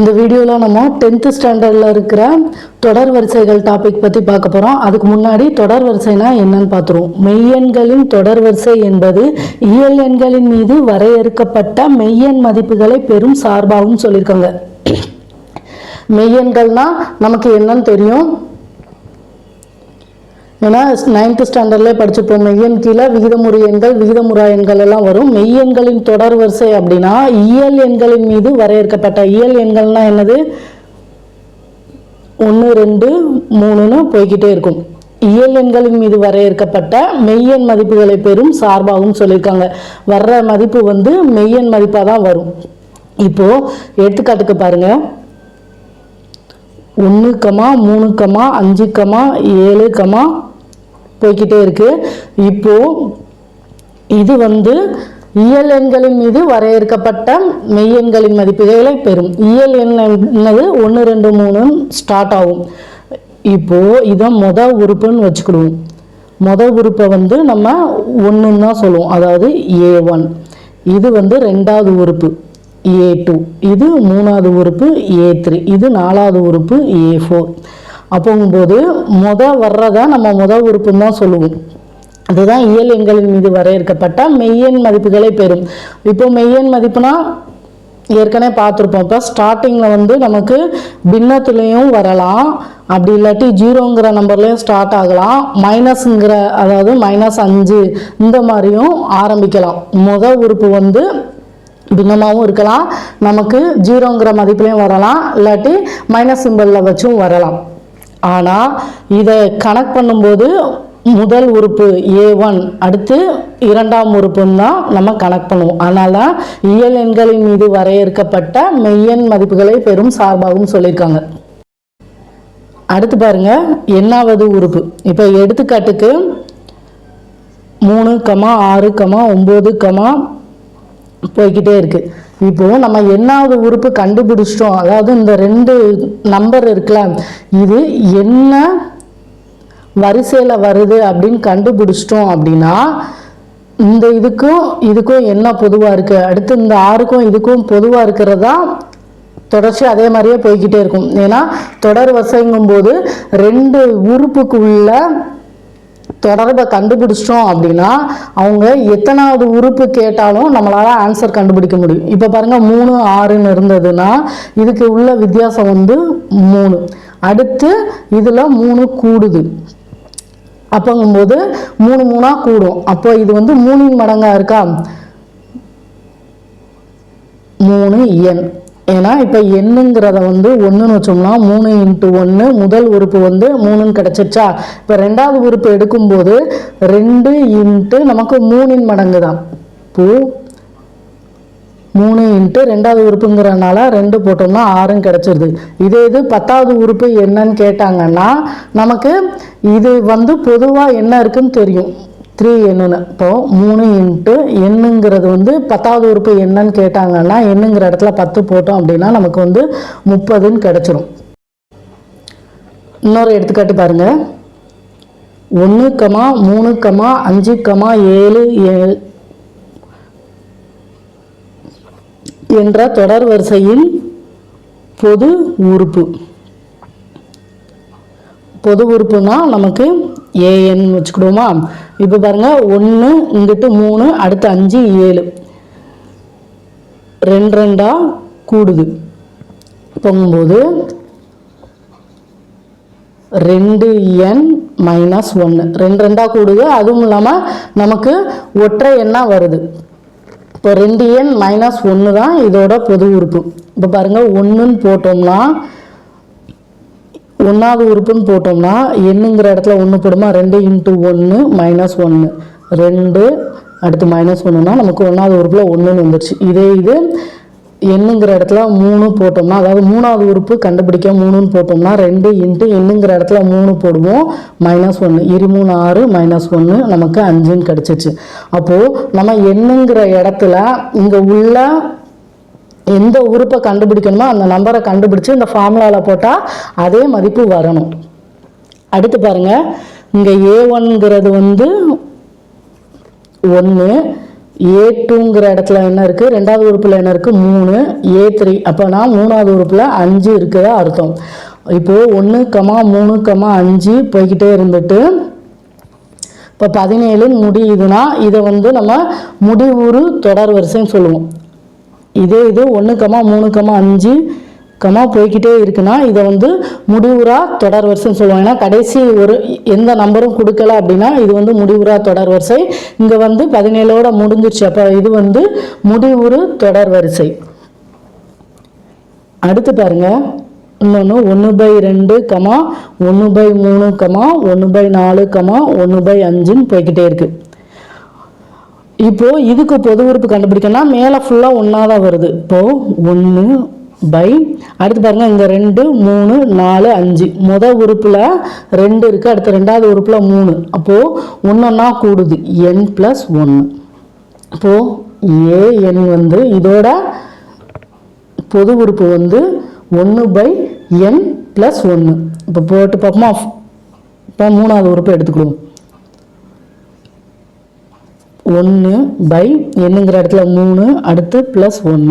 இந்த வீடியோவில் நம்ம 10th ஸ்டாண்டர்டில் இருக்கிற தொடர் வரிசைகள் டாபிக் பற்றி பார்க்க போகிறோம். அதுக்கு முன்னாடி தொடர் வரிசைனா என்னன்னு பார்த்துருவோம். மெய்யெண்களின் தொடர் வரிசை என்பது இயல் எண்களின் மீது வரையறுக்கப்பட்ட மெய்யெண் மதிப்புகளை பெறும் சார்பாகவும் சொல்லியிருக்காங்க. மெய்யெண்கள்னா நமக்கு என்னன்னு தெரியும், ஏன்னா 9th ஸ்டாண்டர்ட்லேயே படிச்சுப்போம். மெய்யெண் கீழே விகிதமுறு எண்கள் விகிதமுறா எண்கள் எல்லாம் வரும். மெய்யெண்களின் தொடர் வரிசை அப்படின்னா இயல் எண்களின் மீது வரையறுக்கப்பட்ட இயல் எண்கள்னா என்னது, 1 2 3ன்னு போய்கிட்டே இருக்கும். இயல் எண்களின் மீது வரையறுக்கப்பட்ட மெய்யெண் மதிப்புகளை பெறும் சார்பாகவும் சொல்லியிருக்காங்க. வர்ற மதிப்பு மெய்யெண் மதிப்பாக தான் வரும். இப்போ எடுத்துக்காட்டுக்கு பாருங்க, 1, 3, 5, 7 போய்கிட்டே இருக்கு. இப்போ இது இயல் எண்களின் மீது வரையறுக்கப்பட்ட மெய்யெண்களின் மதிப்புகளை பெறும். இயல் எண் என்னது 1 2 3 ஸ்டார்ட் ஆகும். இப்போ இதை உறுப்புன்னு வச்சுக்கிடுவோம். உறுப்பை நம்ம 1 தான் சொல்லுவோம், அதாவது A1. இது ரெண்டாவது உறுப்பு A2, இது மூணாவது உறுப்பு A3, இது நாலாவது உறுப்பு A4. அப்போங்கும்போது வர்றதை நம்ம உறுப்புன்னு தான் சொல்லுவோம். அதுதான் இயல் எண்களின் மீது வரையறுக்கப்பட்ட மெய்யெண் மதிப்புகளை பெறும். இப்போ மெய்யெண் மதிப்புனா ஏற்கனவே பார்த்துருப்போம். இப்போ ஸ்டார்டிங்கில் நமக்கு பின்னத்துலேயும் வரலாம், அப்படி இல்லாட்டி 0ங்கிற நம்பர்லேயும் ஸ்டார்ட் ஆகலாம், மைனஸுங்கிற அதாவது -5 இந்த மாதிரியும் ஆரம்பிக்கலாம். உறுப்பு பின்னமாகவும் இருக்கலாம், நமக்கு 0ங்கிற மதிப்புலையும் வரலாம், இல்லாட்டி மைனஸ் சிம்பிளில் வச்சும் வரலாம். ஆனால் இதை கனெக்ட் பண்ணும்போது முதல் உறுப்பு A1 அடுத்து இரண்டாம் உறுப்புன்னு தான் நம்ம கனெக்ட் பண்ணுவோம். அதனால இயல் எண்களின் மீது வரையறுக்கப்பட்ட மெய்யெண் மதிப்புகளை பெறும் சார்பாகவும் சொல்லியிருக்காங்க. அடுத்து பாருங்க, எண்ணாவது உறுப்பு. இப்போ எடுத்துக்காட்டுக்கு 3, 6, 9 போய்கிட்டே இருக்கு. இப்போ நம்ம எண்ணாவது உறுப்பு கண்டுபிடிச்சிட்டோம், அதாவது இந்த 2 நம்பர் இருக்குல்ல, இது என்ன வரிசையில் வருது அப்படின்னு கண்டுபிடிச்சிட்டோம் அப்படின்னா இந்த இதுக்கும் என்ன பொதுவாக இருக்கு, அடுத்து இந்த 6க்கும் இதுக்கும் பொதுவாக இருக்கிறதா தொடர்ச்சி அதே மாதிரியே போய்கிட்டே இருக்கும். ஏன்னா தொடர் வரிசைங்கும் போது 2 உறுப்புக்கு உள்ள தொடர்பை கண்டுபிடிச்சிட்டோம் அப்படின்னா அவங்க எத்தனாவது உறுப்பு கேட்டாலும் நம்மளால ஆன்சர் கண்டுபிடிக்க முடியும். இப்போ பாருங்க, 3 6ன்னு இருந்ததுன்னா இதுக்கு உள்ள வித்தியாசம் 3. அடுத்து இதில் 3 கூடுது, அப்போங்கும்போது 3 3 கூடும். அப்போ இது 3 மடங்கா இருக்கா, 3 எண். ஏன்னா இப்போ எண்ணுங்கிறத 1ன்னு வச்சோம்னா 3 × 1 முதல் உறுப்பு 3ன்னு கிடச்சிருச்சா. இப்போ ரெண்டாவது உறுப்பு எடுக்கும்போது 2 × நமக்கு 3ன் மடங்கு தான். இப்போ 3 × ரெண்டாவது உறுப்புங்கிறனால 2 போட்டோம்னா 6ன்னு கிடச்சிருது. இது 10வது உறுப்பு என்னன்னு கேட்டாங்கன்னா நமக்கு இது பொதுவாக என்ன இருக்குன்னு தெரியும், 3 என்னன்னு. இப்போ 3 × எண்ணுங்கிறது 10வது உறுப்பு என்னன்னு கேட்டாங்கன்னா எண்ணுங்கிற இடத்துல 10 போட்டோம் அப்படின்னா நமக்கு 30ன்னு கிடைச்சிரும். இன்னொரு எடுத்துக்காட்டு பாருங்க, 1, 3, 5, 7 என்ற தொடர் வரிசையின் பொது உறுப்பு. பொது உறுப்புனா நமக்கு AN வச்சுக்கிடுவோமா. இப்போ பாருங்க, 1 இங்கிட்டு 3 அடுத்து 5 7 2 2 கூடுது. போகும்போது 2n - 1 2 2 கூடுது. அதுவும் இல்லாமல் நமக்கு ஒற்றை எண்ணா வருது. இப்போ 2n - 1 தான் இதோட பொது உறுப்பு. இப்போ பாருங்க, 1ன்னு போட்டோம்னா 1வது உறுப்புன்னு போட்டோம்னா எண்ணுங்கிற இடத்துல 1 போடுமா, 2 × 1 - 1 2 அடுத்து -1னா நமக்கு 1வது உறுப்பில் 1ன்னு வந்துருச்சு. இது எண்ணுங்கிற இடத்துல 3 போட்டோம்னா, அதாவது 3வது உறுப்பு கண்டுபிடிக்க 3ன்னு போட்டோம்னா 2 × எண்ணுங்கிற இடத்துல 3 போடுவோம், -1 2 3 6 -1 நமக்கு 5ன்னு கிடச்சிச்சு. அப்போது நம்ம எண்ணுங்கிற இடத்துல இங்கே உள்ள எந்த உறுப்பை கண்டுபிடிக்கணுமோ அந்த நம்பரை கண்டுபிடிச்சு இந்த ஃபார்முலாவில் போட்டால் அதே மதிப்பு வரணும். அடுத்து பாருங்க, இங்கே A1ங்கிறது 1, A2ங்கிற இடத்துல என்ன இருக்குது, ரெண்டாவது உறுப்பில் என்ன இருக்குது 3, A3 அப்போனா மூணாவது உறுப்பில் 5 இருக்குதா அர்த்தம். இப்போது 1, 3, 5 போய்கிட்டே இருந்துட்டு இப்போ 17 முடியுதுன்னா இதை வந்து நம்ம முடிவுறு தொடர் வரிசைன்னு சொல்லுவோம். இதே இது 1, 3, 5 போய்கிட்டே இருக்குன்னா இதை வந்து முடிவுறா தொடர் வரிசைன்னு சொல்லுவாங்க. ஏன்னா கடைசி ஒரு எந்த நம்பரும் கொடுக்கல அப்படின்னா இது வந்து முடிவுறா தொடர் வரிசை. இங்கே வந்து 17ஓட முடிஞ்சிருச்சு, அப்போ இது வந்து முடிவுறு தொடர் வரிசை. அடுத்து பாருங்க, இன்னொன்று 1/2, 1/3, 1/4, 1/5ன்னு போய்கிட்டே இருக்கு. இப்போ இதுக்கு பொது உறுப்பு கண்டுபிடிக்கணும்னா மேலே ஃபுல்லாக ஒன்றா தான் வருது. இப்போது 1 பை அடுத்து பாருங்க, இங்கே 2, 3, 4, 5 முதல் உறுப்பில் 2 இருக்குது, அடுத்து ரெண்டாவது உறுப்பில் 3. அப்போது ஒன்றொன்னா கூடுது n+1. இப்போது an வந்து இதோட பொது உறுப்பு வந்து 1/n+1. இப்போ போட்டு பார்ப்போமா. இப்போ மூணாவது உறுப்பு எடுத்துக்கிடுவோம். 1/nங்கிற இடத்துல 3, அடுத்து +1.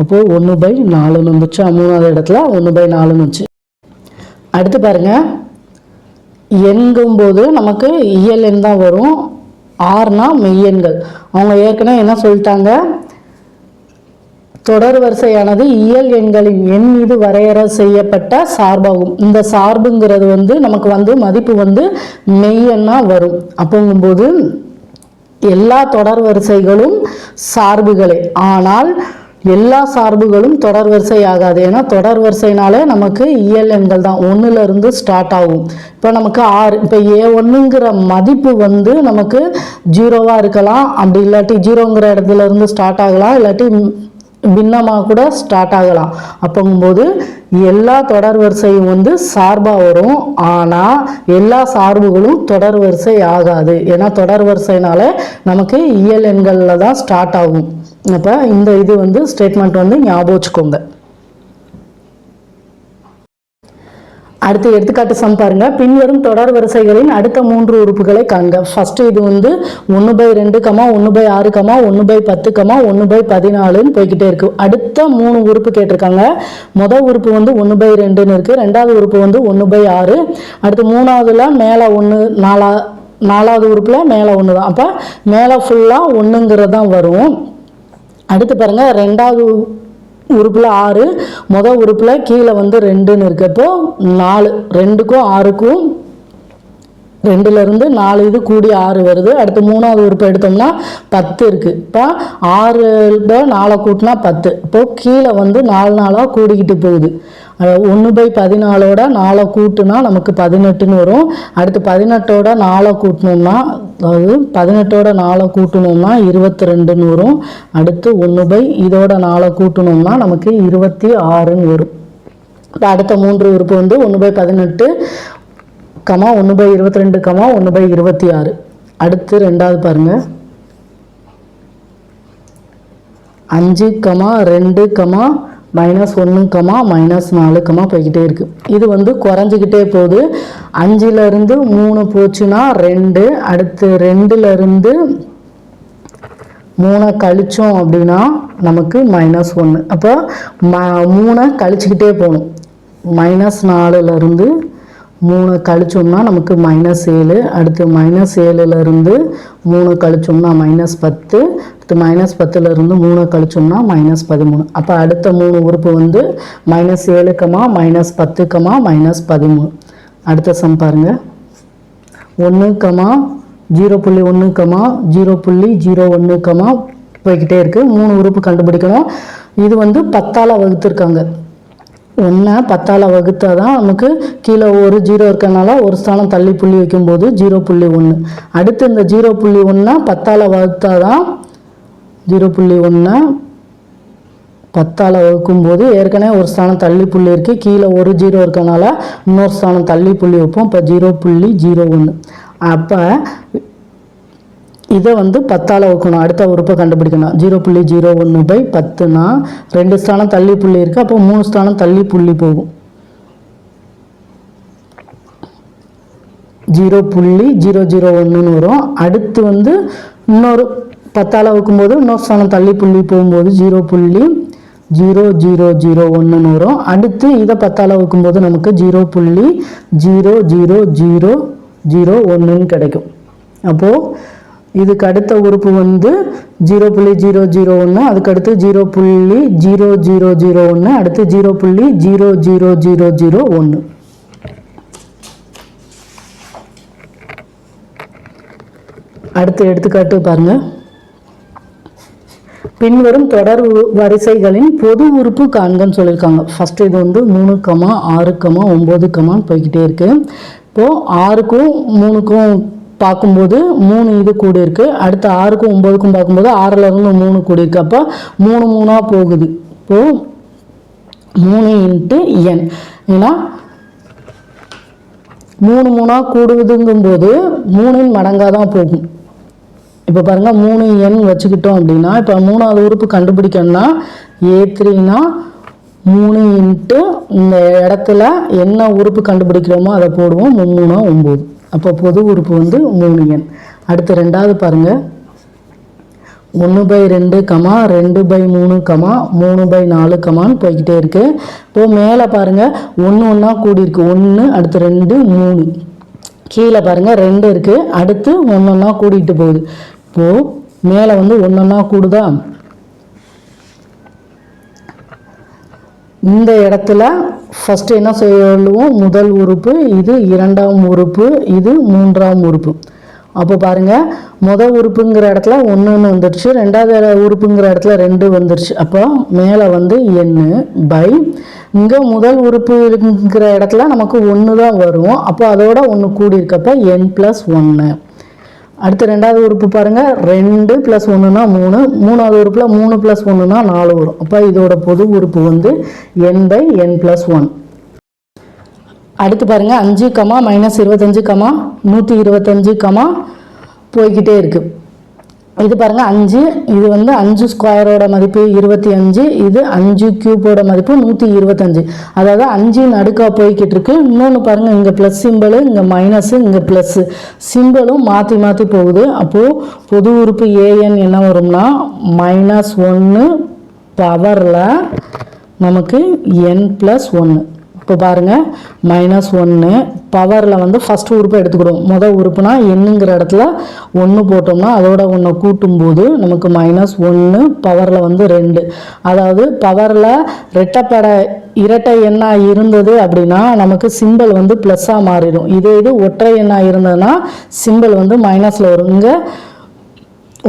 அப்போது 1/4 வந்துச்சு. மூணாவது இடத்துல 1/4 வந்துச்சு. அடுத்து பாருங்க, எண்கும்போது நமக்கு இயல் எண் தான் வரும். ஆறுனா மெய்யெண்கள். அவங்க ஏற்கனவே என்ன சொல்லிட்டாங்க, தொடர் வரிசையானது இயல் எண்களின் எண் மீது வரையறை செய்யப்பட்ட சார்பாகும். இந்த சார்புங்கிறது வந்து நமக்கு வந்து மதிப்பு வந்து மெய்யெண்ணா வரும். அப்போங்கும்போது எல்லா தொடர் வரிசைகளும் சார்புகளே, ஆனால் எல்லா சார்புகளும் தொடர் வரிசை ஆகாது. ஏன்னா தொடர் வரிசைனாலே நமக்கு இயல் எண்கள் தான் 1லேருந்து ஸ்டார்ட் ஆகும். இப்போ நமக்கு 6, இப்போ A1ங்கிற மதிப்பு வந்து நமக்கு 0வா இருக்கலாம், அப்படி இல்லாட்டி 0ங்கிற இடத்துல இருந்து ஸ்டார்ட் ஆகலாம், இல்லாட்டி பின்னமாக கூட ஸ்டார்ட் ஆகலாம். அப்போங்கும்போது எல்லா தொடர் வரிசையும் வந்து சார்பாக வரும், ஆனால் எல்லா சார்புகளும் தொடர் வரிசை ஆகாது. ஏன்னா தொடர் வரிசைனால நமக்கு இயல் எண்களில் தான் ஸ்டார்ட் ஆகும். அப்போ இந்த இது வந்து ஸ்டேட்மெண்ட் வந்து ஞாபகம் வச்சுக்கோங்க. அடுத்து எடுத்துக்காட்டு சம் பாருங்க. பின்வரும் தொடர் வரிசைகளின் அடுத்த 3 உறுப்புகளை காண்க. ஃபர்ஸ்ட் இது வந்து 1/2, 1/6, 1/10, 1/14ன்னு போய்கிட்டே இருக்கு. அடுத்த 3 உறுப்பு கேட்டிருக்காங்க. முதல் உறுப்பு வந்து 1/2ன்னு இருக்கு, ரெண்டாவது உறுப்பு வந்து 1/6, அடுத்து மூணாவதுல மேலே 1, நாலாவது உறுப்புல மேலே 1 தான். அப்போ மேலே ஃபுல்லாக 1ங்கிறது தான் வரும். அடுத்து பாருங்க, ரெண்டாவது உறுப்பில் 6, முதல் உறுப்பில் கீழே வந்து 2ன்னு இருக்கு. அப்போ 4, 2க்கும் 6க்கும் 2லேருந்து 4 இது கூடி 6 வருது. அடுத்து மூணாவது உறுப்பு எடுத்தோம்னா 10 இருக்குது. இப்போ 6/4 கூட்டினா 10. இப்போ கீழே வந்து 4 4ஆக கூடிக்கிட்டு போகுது. 1/14ஓட 4 கூட்டுனா நமக்கு 18ன்னு வரும். அடுத்து 18ஓட 4 கூட்டினோம்னா, அதாவது 18ஓட 4 கூட்டணும்னா 22ன்னு வரும். அடுத்து 1/இதோட 4 கூட்டணும்னா நமக்கு 26ன்னு வரும். இப்போ அடுத்த 3 உறுப்பு வந்து 1/18, 1/22, 1/26. அடுத்து ரெண்டாவது பாருங்க, 5, 2, -1, -4 போய்கிட்டே இருக்கு. இது வந்து குறைஞ்சிக்கிட்டே போகுது. 5லேருந்து 3 போச்சுன்னா 2, அடுத்து 2லேருந்து 3 கழிச்சோம் அப்படின்னா நமக்கு -1. அப்போ 3 கழிச்சுக்கிட்டே போகணும். -4லேருந்து 3 கழிச்சோம்னா நமக்கு -7, அடுத்து -7லேருந்து 3 கழிச்சோம்னா -10, அடுத்து -10லேருந்து 3 கழிச்சோம்னா -13. அப்போ அடுத்த 3 உறுப்பு வந்து -7, -10, -13. அடுத்த சம் பாருங்க, 1, 0.1, 0.01 போய்கிட்டே இருக்கு. 3 உறுப்பு கண்டுபிடிக்கணும். இது வந்து 10ஆல் வகுத்துருக்காங்க. 1 10ஆல் வகுத்தா தான் நமக்கு கீழே ஒரு 0 இருக்கனால ஒரு ஸ்தானம் தள்ளி புள்ளி வைக்கும்போது 0.1. அடுத்து இந்த 0.1 10ஆல் வகுத்தா தான் 0.1 10ஆல் வகுக்கும்போது ஏற்கனவே ஒரு ஸ்தானம் தள்ளி புள்ளி இருக்குது, கீழே ஒரு 0 இருக்கனால இன்னொரு ஸ்தானம் தள்ளி புள்ளி வைப்போம். இப்போ 0.01. அப்போ இதை வந்து 10ஆல் வகுக்கணும். அடுத்த உறுப்பை கண்டுபிடிக்கணும். 0.01/10னா 2 ஸ்தானம் தள்ளி புள்ளி இருக்குது, அப்போ 3 ஸ்தானம் தள்ளி புள்ளி போகும். 0.001ன்னு வரும். அடுத்து வந்து இன்னொரு 10ஆல் வகுக்கும்போது இன்னொரு ஸ்தானம் தள்ளி புள்ளி போகும்போது 0.0001 வரும். அடுத்து இதை 10ஆல் வகுக்கும்போது நமக்கு 0.00001 கிடைக்கும். அப்போது இதுக்கு அடுத்த உறுப்பு வந்து 0.001, அதுக்கு அடுத்து 0.0001, அடுத்து 0.00001. அடுத்த எடுத்துக்காட்டு பாருங்க. பின்வரும் தொடர் வரிசைகளின் பொது உறுப்பு காண்கன்னு சொல்லியிருக்காங்க. ஃபர்ஸ்ட் இது வந்து 3, 6, 9 போய்கிட்டே இருக்கு. இப்போது 6க்கும் 3க்கும் பார்க்கும்போது 3 இது கூடி இருக்கு. அடுத்து 6க்கும் 9க்கும் பார்க்கும்போது 6லேருந்து 3 கூடி இருக்கு. அப்போ 3 3ஆக போகுது. இப்போது 3 × n, ஏன்னா 3 3ஆக கூடுவதுங்கும்போது 3 மடங்காக தான் போகும். இப்போ பாருங்கள் 3n வச்சுக்கிட்டோம் அப்படின்னா, இப்போ 3ஆவது உறுப்பு கண்டுபிடிக்கணும்னா A3னா 3 × இந்த இடத்துல என்ன உறுப்பு கண்டுபிடிக்கிறோமோ அதை போடுவோம். 3 3 9. அப்போ பொது உறுப்பு வந்து 3n. அடுத்து ரெண்டாவது பாருங்கள். 1/2, 2/3, 3/4 போய்கிட்டே இருக்கு. இப்போது மேலே பாருங்கள் 1 1ஆ கூடி இருக்கு. 1, அடுத்து 2, 3. கீழே பாருங்கள் 2 இருக்குது. அடுத்து 1 1ஆ கூடிட்டு போகுது. இப்போது மேலே வந்து 1 1ஆ கூடுதா? இந்த இடத்துல ஃபஸ்ட்டு என்ன சொல்லுவோம்? முதல் உறுப்பு, இது இரண்டாம் உறுப்பு, இது மூன்றாம் உறுப்பு. அப்போ பாருங்கள், முதல் உறுப்புங்கிற இடத்துல 1 வந்துடுச்சு, ரெண்டாவது உறுப்புங்கிற இடத்துல 2 வந்துடுச்சு. அப்போ மேலே வந்து n பை இங்கே முதல் உறுப்புங்கிற இடத்துல நமக்கு 1 தான் வரும். அப்போ அதோட 1 கூடி இருக்கப்ப n+1. அடுத்து ரெண்டாவது உறுப்பு பாருங்கள், 2 + 1னா 3, மூணாவது உறுப்பில் 3 + 1னா 4 வரும். அப்போ இதோட பொது உறுப்பு வந்து n/n+1. அடுத்து பாருங்கள் 5, -25, 125 போய்கிட்டே இருக்குது. இது பாருங்கள் 5, இது வந்து 5 ஸ்கொயரோட மதிப்பு 25, இது 5 கியூபோட மதிப்பு 125. அதாவது 5 அடுக்கா போய்கிட்டு இருக்கு. இன்னொன்று பாருங்கள், இங்கே ப்ளஸ் சிம்பிள், இங்கே மைனஸு, இங்கே ப்ளஸ்ஸு சிம்பிளும் மாற்றி மாற்றி போகுது. அப்போது பொது உறுப்பு an என்ன வரும்னா -1 பவரில் நமக்கு n+1. இப்போ பாருங்கள் -1 பவரில் வந்து ஃபஸ்ட் உறுப்பை எடுத்துக்கிடுவோம். முதல் உறுப்புனா என்னங்கிற இடத்துல 1 போட்டோம்னா அதோட 1 கூட்டும்போது நமக்கு -1 பவரில் வந்து 2. அதாவது பவரில் இரட்டை எண்ணாக இருந்தது அப்படின்னா நமக்கு சிம்பிள் வந்து ப்ளஸ்ஸாக மாறிடும். இது ஒற்றை எண்ணாக இருந்ததுன்னா சிம்பிள் வந்து மைனஸில் வரும். இங்கே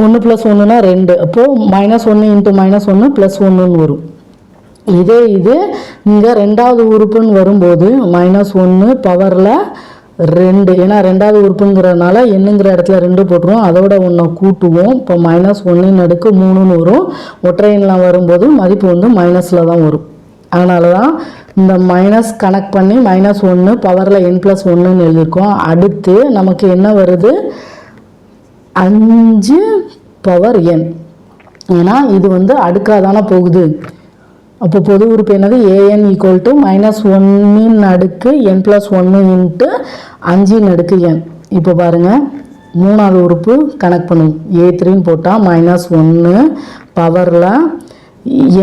1 + 1னா 2. அப்போது -1 × -1 +1 வரும். இது இங்கே ரெண்டாவது உறுப்புன்னு வரும்போது -1 பவரில் 2, ஏன்னா ரெண்டாவது உறுப்புங்கிறதுனால என்னங்கிற இடத்துல 2 போட்டுருவோம், அதோட 1 கூட்டுவோம். இப்போ -1/3 வரும். ஒற்றை எண்ணெலாம் வரும்போது மதிப்பு வந்து மைனஸில் தான் வரும். அதனால தான் இந்த மைனஸ் கனெக்ட் பண்ணி -1 பவரில் n+1 எழுதியிருக்கோம். அடுத்து நமக்கு என்ன வருது? 5/n. ஏன்னா இது வந்து அடுக்காக தானே போகுது. அப்போ பொது உறுப்பு என்னது? an = -1n n+1 × 5n. இப்போ பாருங்கள், மூணாவது உறுப்பு கனெக்ட் பண்ணுவோம். A3ன்னு போட்டால் -1 பவரில்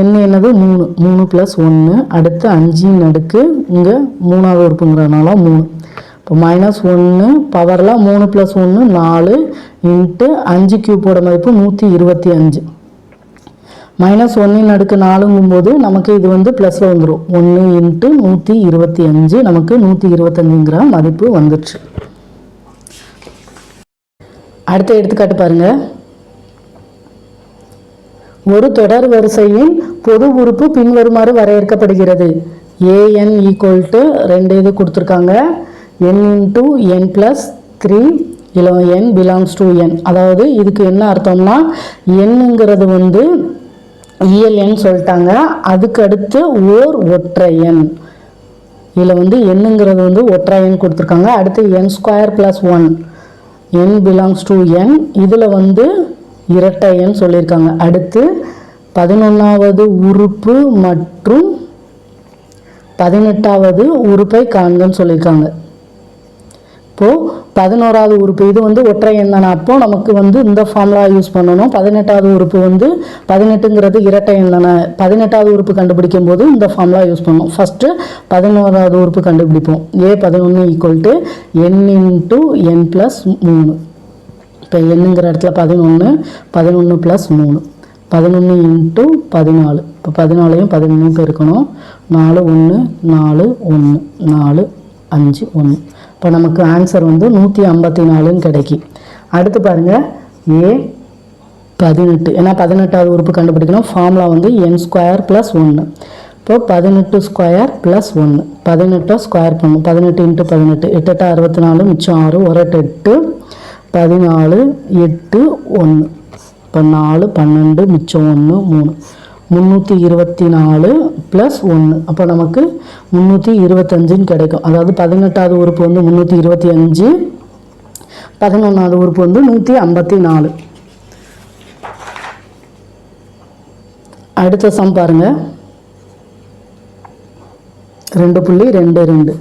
n என்னது? 3 + 1, அடுத்து 5n, இங்கே மூணாவது உறுப்புங்கிறதுனால 3. இப்போ -1 பவரில் 3 + 1 4 × 5 கியூபோட மதிப்பு 125. -1/4 நமக்கு இது வந்து ப்ளஸில் வந்துடும். 1 × 125 நமக்கு 125ங்கிற மதிப்பு வந்துடுச்சு. அடுத்த எடுத்துக்காட்டு பாருங்கள். ஒரு தொடர் வரிசையின் பொது உறுப்பு பின்வருமாறு வரையறுக்கப்படுகிறது. an = 2 இது கொடுத்துருக்காங்க, n × n+3 n belongs to n. அதாவது இதுக்கு என்ன அர்த்தம்னா, nங்கிறது வந்து இயல் சொல்லிட்டாங்க, அதுக்கு அடுத்து ஓர் ஒற்றை எண். இதில் வந்து என்னங்கிறது வந்து ஒற்றை எண் கொடுத்துருக்காங்க. அடுத்து n² + 1 n belongs to n. இதில் வந்து இரட்டை எண் சொல்லியிருக்காங்க. அடுத்து 11வது உறுப்பு மற்றும் 18வது உறுப்பை காண்கன்னு சொல்லியிருக்காங்க. இப்போது 11வது உறுப்பு இது வந்து ஒற்றை எண் தானே, அப்போ நமக்கு வந்து இந்த ஃபார்முலா யூஸ் பண்ணணும். 18வது உறுப்பு வந்து 18ங்கிறது இரட்டை எண் தானே, 18வது உறுப்பு கண்டுபிடிக்கும் போது இந்த ஃபார்முலா யூஸ் பண்ணணும். ஃபஸ்ட்டு 11வது உறுப்பு கண்டுபிடிப்போம். A11 equal to n into n + 3. இப்போ என்னங்கிற இடத்துல 11 + 3 11 இன்ட்டு 14. இப்போ 14ஐயும் 11 பெருக்கணும். 4 1 4 1 4 5 1. இப்போ நமக்கு ஆன்சர் வந்து 154ன்னு கிடைக்கும். அடுத்து பாருங்கள் A18. ஏன்னா 18வது உறுப்பு கண்டுபிடிக்கணும். ஃபார்முலா வந்து n² + 1. இப்போ 18² + 1. 18 ஸ்கொயர் பண்ணும். 18 இன்ட்டு 18 8 8 64 மிச்சம் 6 1 8 14 8 1. இப்போ 4 12 மிச்சம் 1 3 324 + 1. அப்போ நமக்கு 325ன்னு கிடைக்கும். அதாவது 18வது உறுப்பு வந்து 325, 11வது உறுப்பு வந்து 154. அடுத்த சம் பாருங்க. 2.22.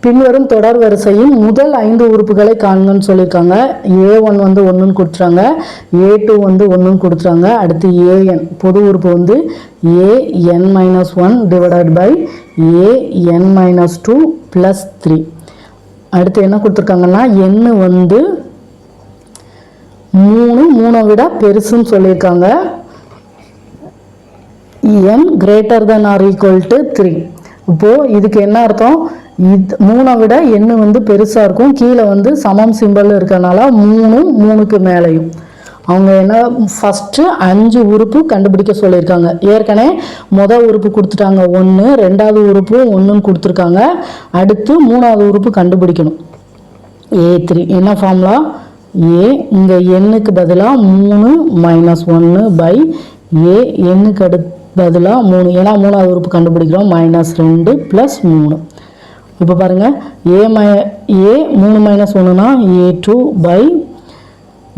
பின்வரும் தொடர் வரிசையின் முதல் 5 உறுப்புகளை காண்கன்னு சொல்லியிருக்காங்க. A1 வந்து 1ன்னு கொடுத்துறாங்க, A2 வந்து 1ன்னு கொடுத்துறாங்க. அடுத்து AN பொது உறுப்பு வந்து AN-1 டிவைடட் பை AN-2 + 3. அடுத்து என்ன கொடுத்துருக்காங்கன்னா n வந்து 3 விட பெருசுன்னு சொல்லியிருக்காங்க. n ≥ 3. இப்போது இதுக்கு என்ன அர்த்தம், 3 விட n வந்து பெருசாக இருக்கும். கீழே வந்து சமம் சிம்பிள் இருக்கனால 3க்கு மேலேயும் அவங்க என்ன ஃபஸ்ட்டு 5 உறுப்பு கண்டுபிடிக்க சொல்லியிருக்காங்க. ஏற்கனவே மொதல் உறுப்பு கொடுத்துட்டாங்க 1, 2வது உறுப்பு 1ன்னு கொடுத்துருக்காங்க. அடுத்து 3வது உறுப்பு கண்டுபிடிக்கணும். A3 என்ன ஃபார்முலா, A இங்கே n-க்கு பதிலாக 3 - 1 பை A n-க்கு பதிலாக 3. ஏன்னா 3வது உறுப்பு கண்டுபிடிக்கிறோம். -2 + 3. இப்போ பாருங்கள், A 3 - 1னா A2 பை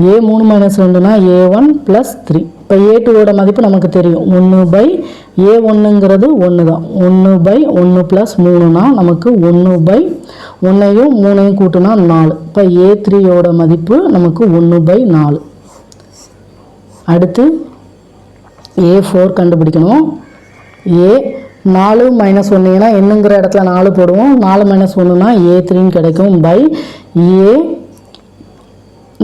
A 3 - 2னா A1 + 3. இப்போ A2வோட மதிப்பு நமக்கு தெரியும். 1 பை A1ங்கிறது 1 தான். 1 பை 1 + 3னா நமக்கு 1 பை 1ஐயும் 3ஐயும் கூட்டினா 4. இப்போ A3யோட மதிப்பு நமக்கு 1 பை 4. அடுத்து A4 கண்டுபிடிக்கணும். A 4 - 1 ஏன்னா என்னங்கிற இடத்துல 4 போடுவோம். 4 - 1னா A3ன்னு கிடைக்கும் பை A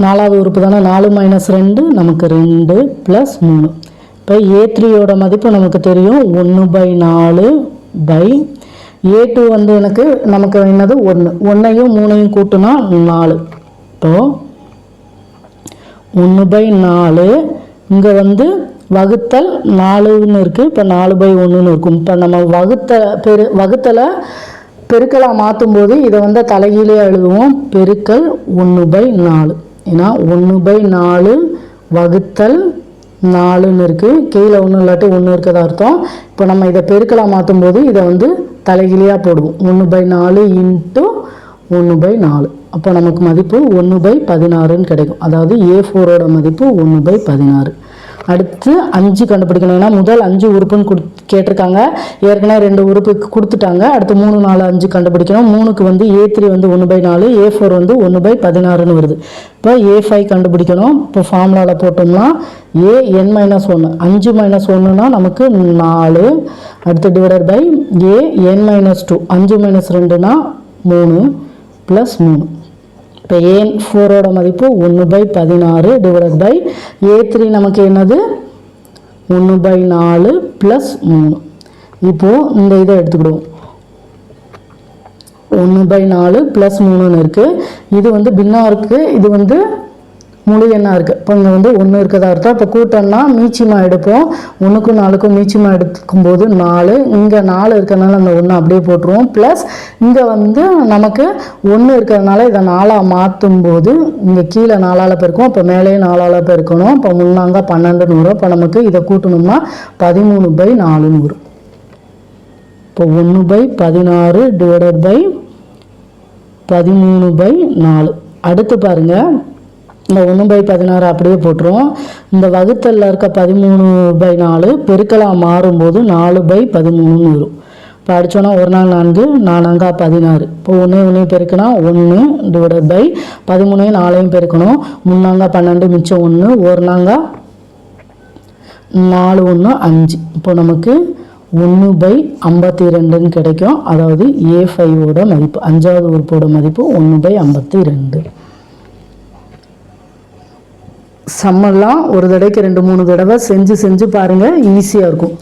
4வது உறுப்பு தானே, 4 - 2 நமக்கு 2 + 3. இப்போ A3யோட மதிப்பு நமக்கு தெரியும் 1 பை 4 பை A2 வந்து நமக்கு என்னது 1. 1ஐயும் 3ஐயும் கூட்டினா 4. இப்போது 1 பை 4 இங்கே வந்து வகுத்தல் 4ன்னு இருக்குது. இப்போ 4 பை 1ன்னு இருக்கும். இப்போ நம்ம வகுத்தலை பெருக்கலாக மாற்றும் போது இதை வந்து தலைகீழே எழுதுவோம். பெருக்கல் 1 பை 4. ஏன்னா 1 பை 4 வகுத்தல் 4ன்னு இருக்குது. கீழே 1 இல்லாட்டி 1 இருக்கிறதா அர்த்தம். இப்போ நம்ம இதை பெருக்கலாக மாற்றும் போது இதை வந்து தலைகீழியாக போடுவோம். 1 பை 4 இன்ட்டு 1 பை 4. அப்போ நமக்கு மதிப்பு 1 பை 16ன்னு கிடைக்கும். அதாவது A4ஓட மதிப்பு 1 பை 16. அடுத்து 5 கண்டுபிடிக்கணும். ஏன்னா முதல் 5 உறுப்புன்னு கேட்டிருக்காங்க. ஏற்கனவே 2 உறுப்பு கொடுத்துட்டாங்க. அடுத்து 3 4 5 கண்டுபிடிக்கணும். 3க்கு வந்து A3 வந்து 1 பை 4, A4 வந்து 1 பை 16ன்னு வருது. இப்போ A5 கண்டுபிடிக்கணும். இப்போ ஃபார்முலாவில் போட்டோம்னா AN-1 5 - 1னா நமக்கு 4. அடுத்து டிவைடட் பை AN-2 5 - 2னா 3 + 3. இப்போ A4ஓட மதிப்பு 1 பை 16 டிவைடட் பை A3 நமக்கு என்னது 1 பை 4 + 3. இப்போது இந்த இதை எடுத்துக்கிடுவோம். 1 பை 4 + 3ன்னு இருக்குது. இது வந்து பின்னா இருக்குது, இது வந்து முழு எண்ணாக இருக்குது. இப்போ இங்கே வந்து 1 இருக்கிறதா அர்த்தம். இப்போ கூட்டம்னா மீச்சியமாக எடுப்போம். 1க்கும் 4க்கும் மீச்சியமாக எடுக்கும்போது 4. இங்கே 4 இருக்கிறதுனால அந்த 1 அப்படியே போட்டுருவோம். ப்ளஸ் இங்கே வந்து நமக்கு 1 இருக்கிறதுனால இதை 4ஆக மாற்றும் போது இங்கே கீழே 4ஆல் பெருக்கும். இப்போ மேலேயே 4ஆல் பெருக்கணும். இப்போ முன்னாங்க 12ன்னு வரும். இப்போ நமக்கு இதை கூட்டணும்னா 13 பை 4ன்னு வரும். இப்போ 1 பை 16 டிவைடட் பை 13 பை 4. அடுத்து பாருங்கள், இந்த 1 பை 16 அப்படியே போட்டுருவோம். இந்த வகுத்தலில் இருக்க 13 பை 4 பெருக்கலாக மாறும்போது 4 பை 13ன்னு வரும். இப்போ அடித்தோன்னா 1 நாள் 4 4 16. இப்போ 1 பெருக்குனா 1 டிவைடட் பை 13 4 பெருக்கணும். 3 12 மிச்சம் 1 1 4 1 5. இப்போ நமக்கு 1/52 கிடைக்கும். அதாவது A5ஓட மதிப்பு 5வது உறுப்போட மதிப்பு 1/52. சம்மெல்லாம் ஒரு தடவைக்கு 2 3 தடவை செஞ்சு பாருங்கள், ஈஸியாக இருக்கும்.